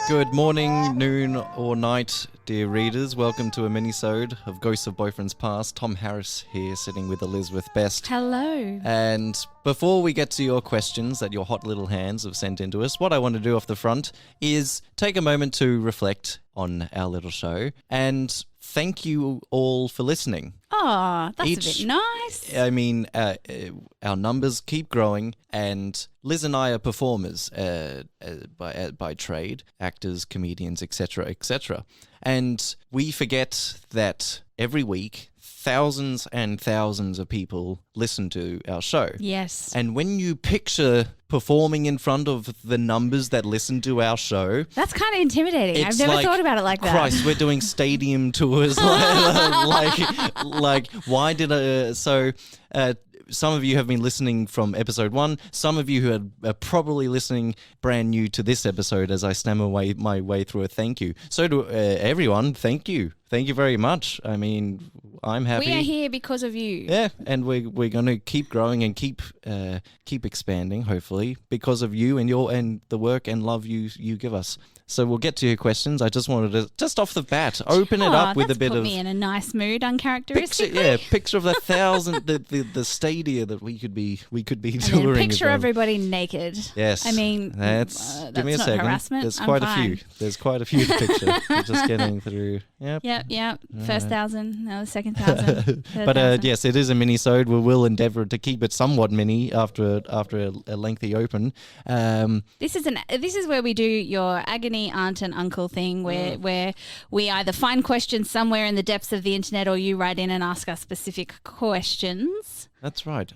Good morning, noon, or night, dear readers. Welcome to a minisode of Ghosts of Boyfriends Past. Tom Harris here, sitting with Elizabeth Best. Hello. And before we get to your questions that your hot little hands have sent into us, what I want to do off the front is take a moment to reflect on our little show and thank you all for listening. Oh, that's a bit nice. I mean, our numbers keep growing, and Liz and I are performers by trade, actors, comedians, etc., etc. And we forget that every week, thousands and thousands of people listen to our show. Yes. And when you picture performing in front of the numbers that listen to our show, that's kind of intimidating. I've never thought about it like that. Christ, we're doing stadium tours. like why did some of you have been listening from episode 1. Some of you who are probably listening brand new to this episode as I stammer my way through a thank you. So to everyone, thank you. Thank you very much. I mean, I'm happy. We are here because of you. Yeah, and we're going to keep growing and keep expanding, hopefully, because of you and the work and love you give us. So we'll get to your questions. I just wanted to, just off the bat, open it up with a bit put of... me in a nice mood, uncharacteristically. Picture of the the stadia that we could be touring. Picture everybody naked. Yes. I mean, that's give me a not second. harassment. There's I'm quite fine. a few. There's quite a few to picture. We're just getting through. Yep. First 1,000, now the second 1,000. But yes, it is a minisode. We will endeavour to keep it somewhat mini after a lengthy open. This is where we do your agony aunt and uncle thing, where we either find questions somewhere in the depths of the internet, or you write in and ask us specific questions. That's right.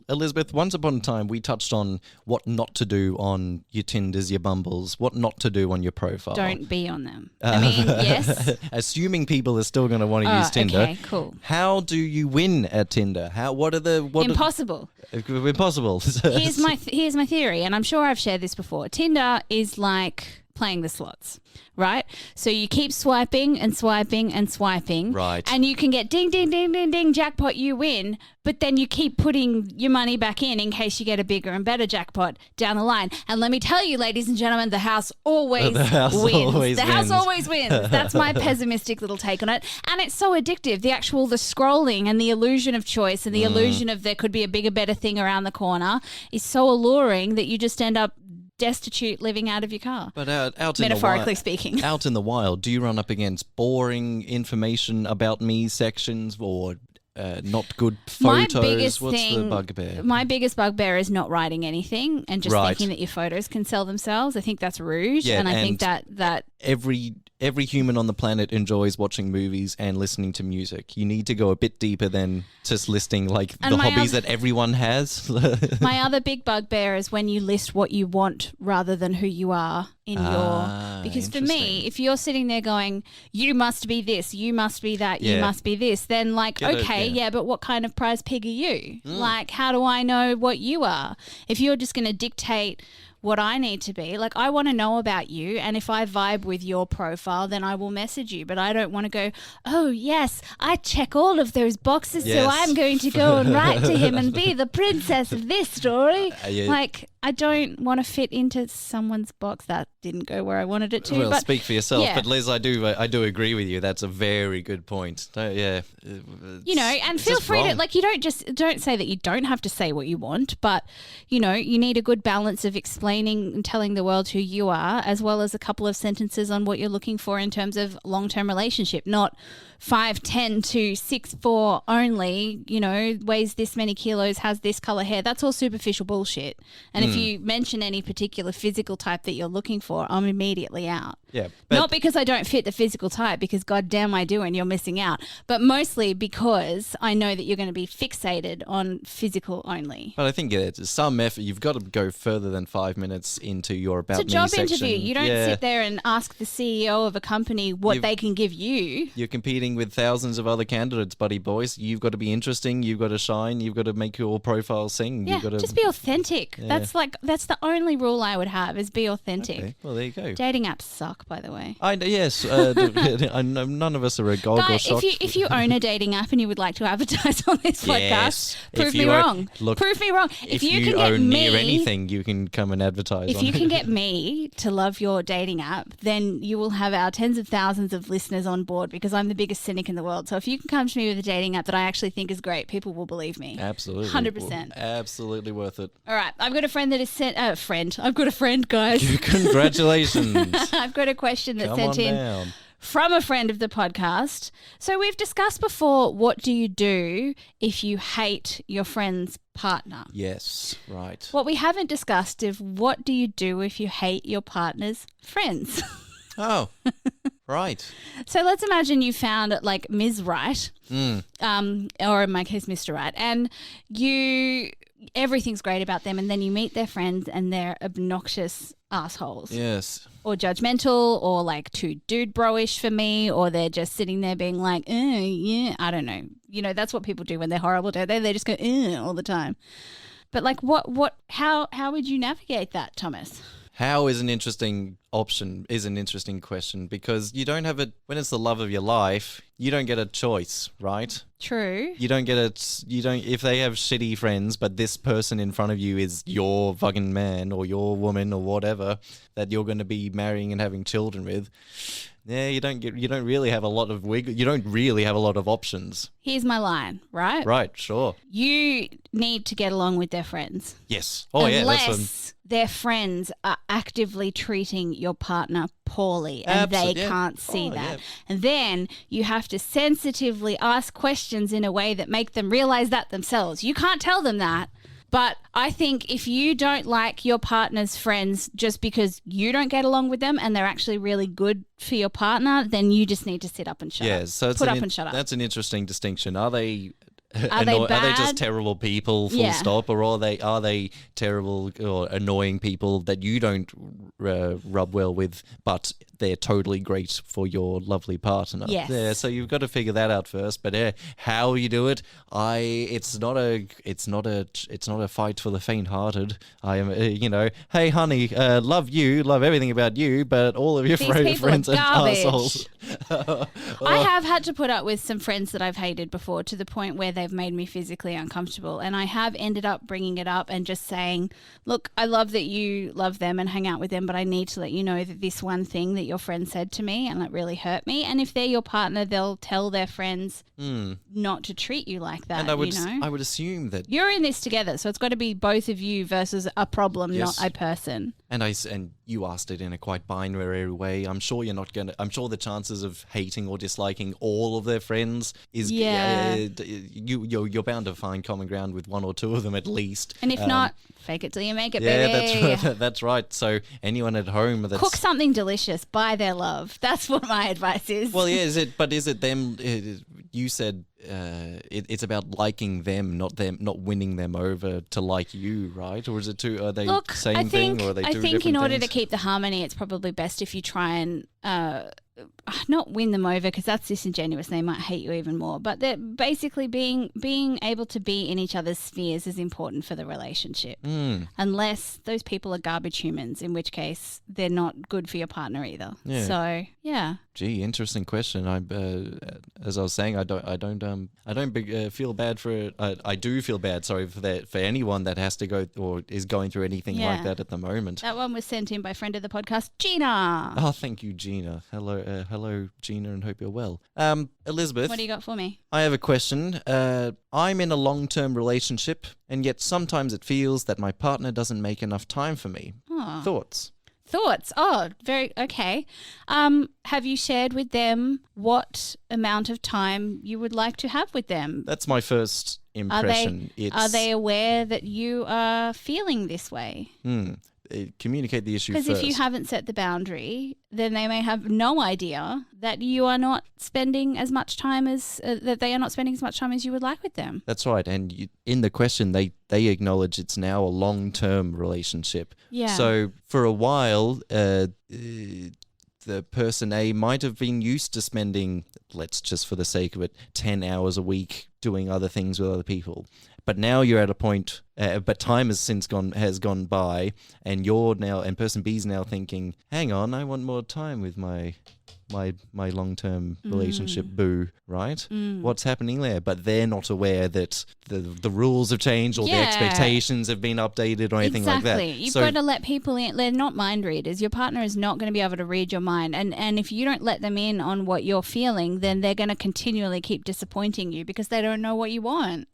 Elizabeth, once upon a time, we touched on what not to do on your Tinders, your Bumbles, what not to do on your profile. Don't be on them. I mean, yes. Assuming people are still going to want to use Tinder. Okay, cool. How do you win at Tinder? Impossible. Impossible. Here's my theory, and I'm sure I've shared this before. Tinder is like playing the slots, right? So you keep swiping and swiping and swiping. Right. And you can get ding, ding, ding, ding, ding, jackpot, you win. But then you keep putting your money back in case you get a bigger and better jackpot down the line. And let me tell you, ladies and gentlemen, the house always wins. The house always wins. That's my pessimistic little take on it. And it's so addictive. The scrolling and the illusion of choice and the illusion of there could be a bigger, better thing around the corner is so alluring that you just end up destitute, living out of your car. But out metaphorically speaking. Out in the wild, do you run up against boring information about me sections or not good photos? What's the bugbear? My biggest bugbear is not writing anything and just thinking that your photos can sell themselves. I think that's rude, and I think that every human on the planet enjoys watching movies and listening to music. You need to go a bit deeper than just listing like the hobbies that everyone has. My other big bugbear is when you list what you want rather than who you are in because for me, if you're sitting there going, you must be this, you must be that, you must be this, then but what kind of prize pig are you? Like, how do I know what you are? If you're just going to dictate what I need to be, like, I want to know about you, and if I vibe with your profile, then I will message you, but I don't want to go, oh yes, I check all of those boxes, so I'm going to go and write to him and be the princess of this story. Like, I don't want to fit into someone's box. That didn't go where I wanted it to. Well, speak for yourself. Yeah. But Liz, I do agree with you. That's a very good point. And feel free to, like, you don't say that you don't have to say what you want, but you need a good balance of explaining and telling the world who you are, as well as a couple of sentences on what you're looking for in terms of long-term relationship, not 5'10" to 6'4" only, weighs this many kilos, has this color hair. That's all superficial bullshit. And if you mention any particular physical type that you're looking for, I'm immediately out. Yeah. Not because I don't fit the physical type, because goddamn I do, and you're missing out. But mostly because I know that you're going to be fixated on physical only. But I think it's some effort. You've got to go further than 5 minutes into your about me section. It's a job interview. You don't sit there and ask the CEO of a company what they can give you. You're competing with thousands of other candidates, buddy boys. You've got to be interesting. You've got to shine. You've got to make your profile sing. Yeah, You've got to just be authentic. Yeah. that's the only rule I would have is be authentic. Okay. Well, there you go. Dating apps suck, by the way. Yes. None of us are a gog or shock. If you own a dating app and you would like to advertise on this podcast, prove me wrong. Prove me wrong. If you can own near anything, you can come and advertise. If you can get me to love your dating app, then you will have our tens of thousands of listeners on board because I'm the biggest cynic in the world. So if you can come to me with a dating app that I actually think is great, people will believe me. Absolutely. 100%. Absolutely worth it. All right. I've got a friend that is sent... I've got a friend, guys. Congratulations. I've got a question that sent in from a friend of the podcast. So we've discussed before, what do you do if you hate your friend's partner? Yes, right. What we haven't discussed is what do you do if you hate your partner's friends? Oh, right. So let's imagine you found like Ms. Right, or in my case, Mr. Right, and everything's great about them, and then you meet their friends and they're obnoxious assholes. Yes. Or judgmental, or like too dude bro-ish for me, or they're just sitting there being like, yeah, I don't know. You know, that's what people do when they're horrible, don't they? They just go, all the time. But like how would you navigate that, Thomas? How is an interesting question, because you don't have when it's the love of your life, you don't get a choice, right? True. If they have shitty friends, but this person in front of you is your fucking man or your woman or whatever that you're going to be marrying and having children with. Yeah, you don't really have a lot of you don't really have a lot of options. Here's my line, right? Right, sure. You need to get along with their friends. Yes. Oh, yeah. Unless their friends are actively treating your partner poorly and they can't see that. Yeah. And then you have to sensitively ask questions in a way that make them realize that themselves. You can't tell them that. But I think if you don't like your partner's friends just because you don't get along with them and they're actually really good for your partner, then you just need to sit up and shut up. So Put up and shut up. That's an interesting distinction. Are they bad? Are they just terrible people, full stop, or are they terrible or annoying people that you don't rub well with, but they're totally great for your lovely partner? Yes. Yeah. So you've got to figure that out first. But how you do it, it's not a fight for the faint-hearted. I am, hey honey, love everything about you, but all of your friends are assholes. I have had to put up with some friends that I've hated before, to the point where they've made me physically uncomfortable, and I have ended up bringing it up and just saying, look, I love that you love them and hang out with them, but I need to let you know that this one thing that your friend said to me, and it really hurt me. And if they're your partner, they'll tell their friends not to treat you like that. And I would assume that you're in this together, so it's got to be both of you versus a problem, not a person. And you asked it in a quite binary way. I'm sure the chances of hating or disliking all of their friends is you're bound to find common ground with one or two of them at least. And if not, fake it till you make it, baby. Yeah, that's right. So anyone at home that's cook something delicious, buy their love. That's what my advice is. Well, yeah, is it them? You said it's about liking them, not winning them over to like you, right? Or is it are they same thing, or are they two different things? I think in order to keep the harmony, it's probably best if you try and not win them over, because that's disingenuous. They might hate you even more. But they're basically being able to be in each other's spheres is important for the relationship. Unless those people are garbage humans, in which case they're not good for your partner either. Yeah. So yeah. Gee, interesting question. As I was saying, I don't feel bad for it. I do feel bad. Sorry for anyone that has to go or is going through anything like that at the moment. That one was sent in by friend of the podcast, Gina. Oh, thank you, Gina. Hello, Gina, and hope you're well. Elizabeth, what do you got for me? I have a question. I'm in a long-term relationship, and yet sometimes it feels that my partner doesn't make enough time for me. Oh. Thoughts? Oh, very okay. Have you shared with them what amount of time you would like to have with them? That's my first impression. Are they aware that you are feeling this way? Communicate the issue first. Because if you haven't set the boundary, then they may have no idea that you are not spending as much time as that they are not spending as much time as you would like with them. That's right. And in the question, they acknowledge it's now a long-term relationship. Yeah. So for a while, the person A might have been used to spending, let's just for the sake of it, 10 hours a week doing other things with other people. But now you're at a point, but time has gone by, and person B is now thinking, hang on, I want more time with my long-term relationship boo, right? What's happening there? But they're not aware that the rules have changed or the expectations have been updated or anything like that. Exactly. You've got to let people in. They're not mind readers. Your partner is not going to be able to read your mind. And if you don't let them in on what you're feeling, then they're going to continually keep disappointing you because they don't know what you want.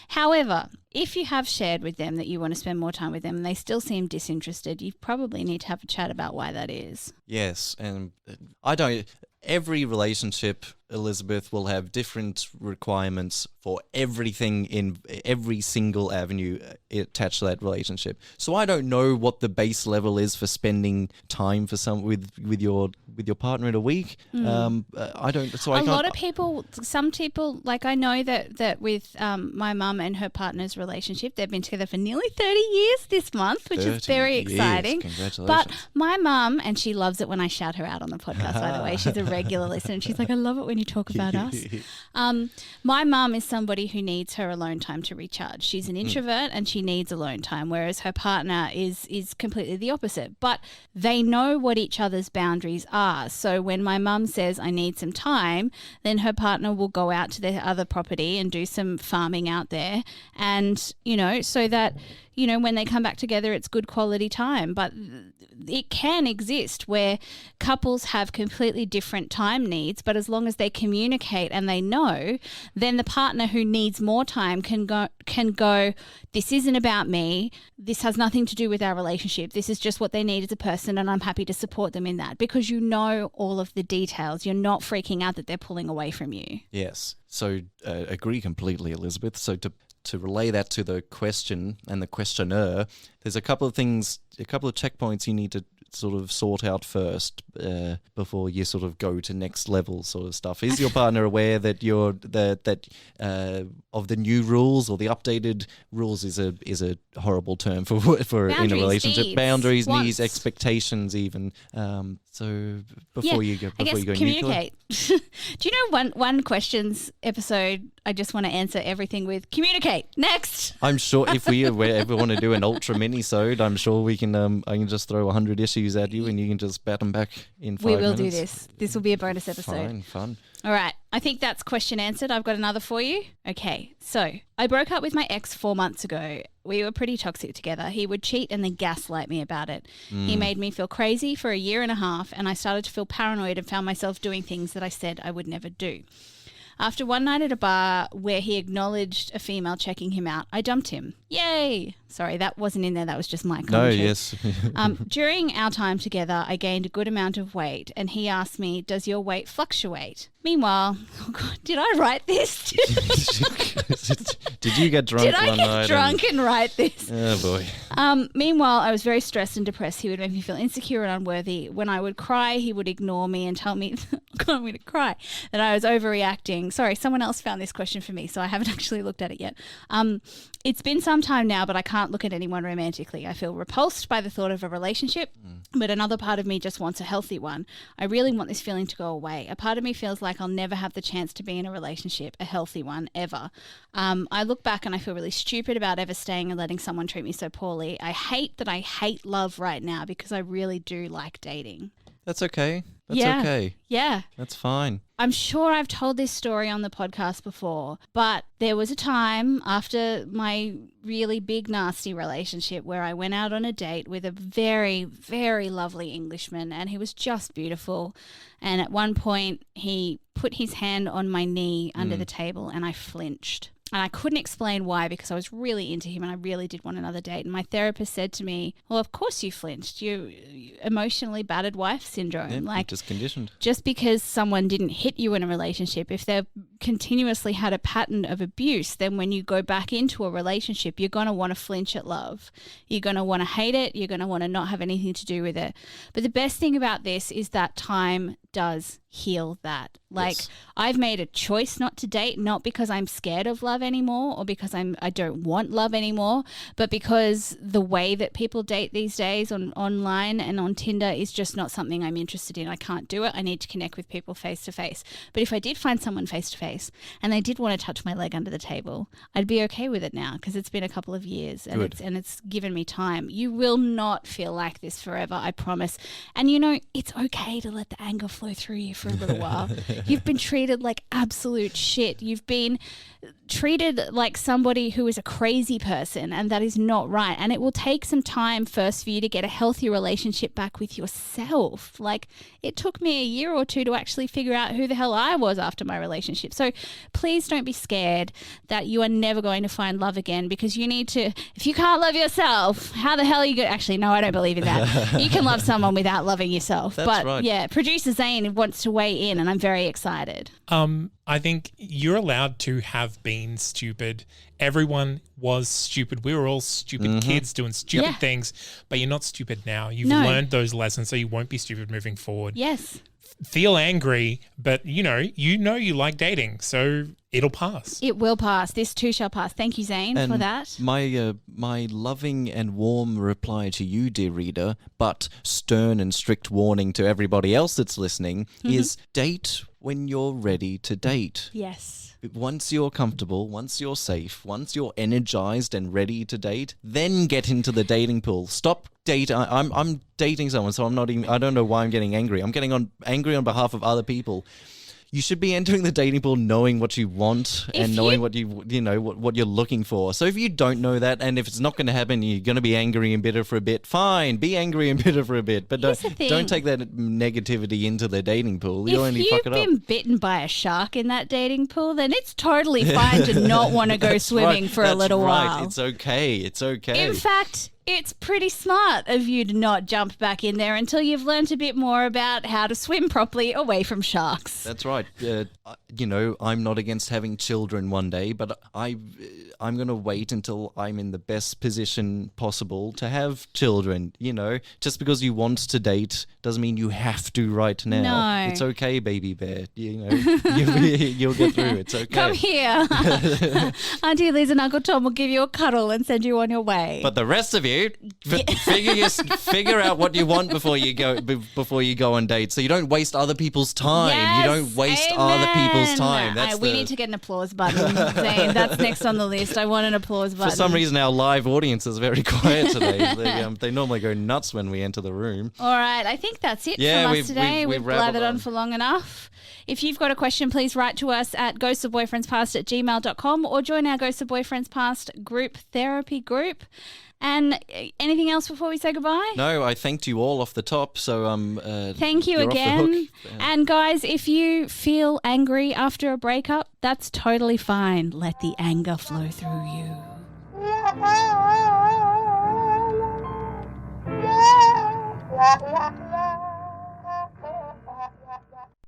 However, if you have shared with them that you want to spend more time with them and they still seem disinterested, you probably need to have a chat about why that is. Yes, and every relationship, Elizabeth, will have different requirements for everything in every single avenue attached to that relationship. So I don't know what the base level is for spending time for with your partner in a week. I don't. So I can't. A lot of people, some people, like I know that with my mum and her partner's relationship, they've been together for nearly 30 years this month, which is very exciting. Congratulations. But my mum, and she loves it when I shout her out on the podcast, by the way. She's a regular listener and she's like, I love it when you talk about us. My mum is somebody who needs her alone time to recharge. She's an introvert and she needs alone time, whereas her partner is completely the opposite. But they know what each other's boundaries are. So when my mum says, I need some time, then her partner will go out to their other property and do some farming out there. And, so that, when they come back together, it's good quality time. But it can exist where couples have completely different time needs, but as long as they communicate and they know, then the partner who needs more time can go, this isn't about me. This has nothing to do with our relationship. This is just what they need as a person, and I'm happy to support them in that because you know all of the details. You're not freaking out that they're pulling away from you. Yes. So agree completely, Elizabeth. So to relay that to the question and the questioner, there's a couple of checkpoints you need to sort of sort out first before you sort of go to next level sort of stuff. Is your partner aware that of the new rules, or the updated rules is a horrible term for in a relationship? Boundaries, needs, expectations, even. So before you go communicate. Do you know one questions episode? I just want to answer everything with communicate. Next. I'm sure if we ever want to do an ultra minisode, I'm sure we can. I can just throw 100 issues at you, and you can just bat them back in 5 minutes. We will do this. This will be a bonus episode. Fun. All right. I think that's question answered. I've got another for you. Okay. So I broke up with my ex 4 months ago. We were pretty toxic together. He would cheat and then gaslight me about it. He made me feel crazy for a year and a half, and I started to feel paranoid and found myself doing things that I said I would never do. After one night at a bar where he acknowledged a female checking him out, I dumped him. Yay! Sorry, that wasn't in there. That was just my commentary. No, yes. During our time together, I gained a good amount of weight, and he asked me, does your weight fluctuate? Meanwhile, oh God, did I write this? Did you get drunk one night? Did I get drunk and write this? Oh, boy. Meanwhile, I was very stressed and depressed. He would make me feel insecure and unworthy. When I would cry, he would ignore me and tell me, I'm going to cry, that I was overreacting. Sorry, someone else found this question for me, so I haven't actually looked at it yet. It's been some time now, but I can't look at anyone romantically. I feel repulsed by the thought of a relationship, but another part of me just wants a healthy one. I really want this feeling to go away. A part of me feels like I'll never have the chance to be in a relationship, a healthy one, ever. I look back and I feel really stupid about ever staying and letting someone treat me so poorly. I hate that I hate love right now because I really do like dating. That's okay. Okay. Yeah. That's fine. I'm sure I've told this story on the podcast before, but there was a time after my really big, nasty relationship where I went out on a date with a very, very lovely Englishman, and he was just beautiful. And at one point, he put his hand on my knee under the table, and I flinched. And I couldn't explain why, because I was really into him and I really did want another date. And my therapist said to me, well, of course you flinched. You emotionally battered wife syndrome. Yeah, just conditioned. Just because someone didn't hit you in a relationship, if they're continuously had a pattern of abuse, then when you go back into a relationship, you're going to want to flinch at love. You're going to want to hate it. You're going to want to not have anything to do with it. But the best thing about this is that time does heal that. Like, Yes. I've made a choice not to date, not because I'm scared of love anymore or because I don't want love anymore, but because the way that people date these days online and on Tinder is just not something I'm interested in. I can't do it. I need to connect with people face to face. But if I did find someone face to face and they did want to touch my leg under the table, I'd be okay with it now because it's been a couple of years and it's given me time. You will not feel like this forever, I promise. And it's okay to let the anger flow through you for a little while. You've been treated like absolute shit. You've been treated like somebody who is a crazy person, and that is not right. And it will take some time first for you to get a healthy relationship back with yourself. Like, it took me a year or two to actually figure out who the hell I was after my relationship. So please don't be scared that you are never going to find love again, because you need to, if you can't love yourself, how the hell are you going to, actually, no, I don't believe in that. You can love someone without loving yourself. That's right. Yeah, producer Zane wants to weigh in, and I'm very excited. I think you're allowed to have been stupid. Everyone was stupid. We were all stupid kids doing stupid things, but you're not stupid now. You've learned those lessons, so you won't be stupid moving forward. Yes. Feel angry, but you like dating, so it'll pass. It will pass. This too shall pass. Thank you, Zane, for that. My loving and warm reply to you, dear reader, but stern and strict warning to everybody else that's listening, is date when you're ready to date. Yes. Once you're comfortable, once you're safe, once you're energized and ready to date, then get into the dating pool. Stop dating. I'm dating someone, so I don't know why I'm getting angry. I'm getting angry on behalf of other people. You should be entering the dating pool knowing what you want and knowing what what you're looking for. So if you don't know that, and if it's not going to happen, you're going to be angry and bitter for a bit. Fine, be angry and bitter for a bit, but don't take that negativity into the dating pool. You'll only fuck it up. If you've been bitten by a shark in that dating pool, then it's totally fine to not want to go swimming for a little while. It's okay. It's okay. In fact, it's pretty smart of you to not jump back in there until you've learnt a bit more about how to swim properly away from sharks. That's right. I'm not against having children one day, but I'm going to wait until I'm in the best position possible to have children. Just because you want to date doesn't mean you have to right now. No. It's okay, baby bear. You'll get through. It's okay. Come here. Auntie Liz and Uncle Tom will give you a cuddle and send you on your way. But the rest of you, figure out what you want before you go on dates, so you don't waste other people's time. Yes, you don't waste other people's time. We need to get an applause button, Zane. That's next on the list. I want an applause button. For some reason, our live audience is very quiet today. They normally go nuts when we enter the room. All right, I think that's it from us today. We've blathered on for long enough. If you've got a question, please write to us at ghostsofboyfriendspast@gmail.com or join our Ghosts of Boyfriends Past group therapy group. And anything else before we say goodbye? No, I thanked you all off the top, so thank you again. And guys, if you feel angry after a breakup, that's totally fine. Let the anger flow through you.